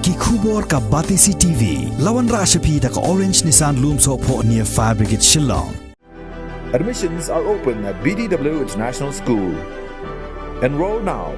ki khubor ka Batisi TV lawan rashapi da ka Orange Nissan Loomso po near Fire Brigade Shillong. Admissions are open at BDW International School. Enroll now.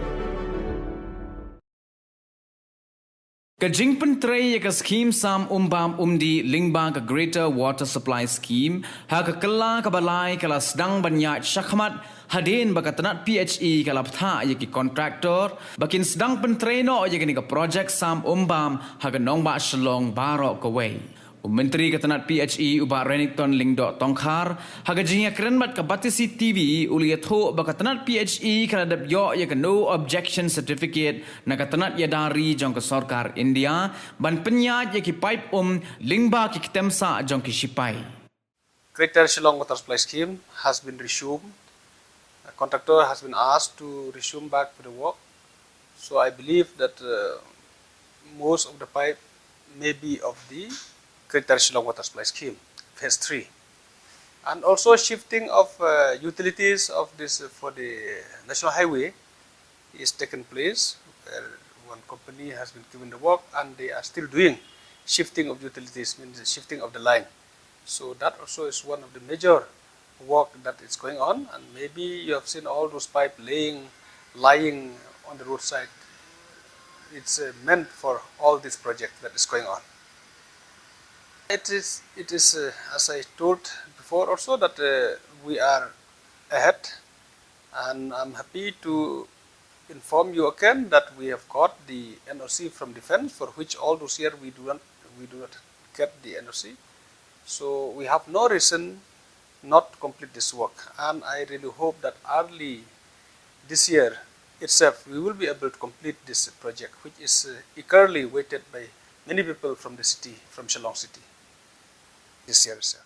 Jingpyntrei ka Skhim sam Umbam lingbang ka Greater Water Supply Scheme ha ka kala ka balai kala Sdang banyat syakmat hadin bakatanat PHE kala ptha ki contractor bakin Jingpyntrei no ni ka project sam Umbam ha ka nong ba Shillong barok ka way. Menteri Katanat PHE ubah Renington Lingdok Tongkhar haga jinga kerenbat ke Batisi TV uliat ho bakatanat PHE kadap yo ya ke no objection certificate na katanat ya dari jong ke sarkar India ban penyat ya ki pipe lingba ki kitemsa jong ki sipai. Greater Shillong Water Supply Scheme has been resumed. The contractor has been asked to resume back to the work. So I believe that most of the pipe may be of the Greater Shillong Water Supply Scheme, Phase 3. And also shifting of utilities of this for the National Highway is taken place, where one company has been given the work and they are still doing shifting of utilities, means the shifting of the line. So that also is one of the major work that is going on, and maybe you have seen all those pipes lying on the roadside. It's meant for all this project that is going on. It is as I told before also that we are ahead, and I'm happy to inform you again that we have got the NOC from Defense, for which all those years we do not get the NOC. So we have no reason not to complete this work, and I really hope that early this year itself we will be able to complete this project, which is eagerly waited by many people from the city, from Shillong City, this year itself.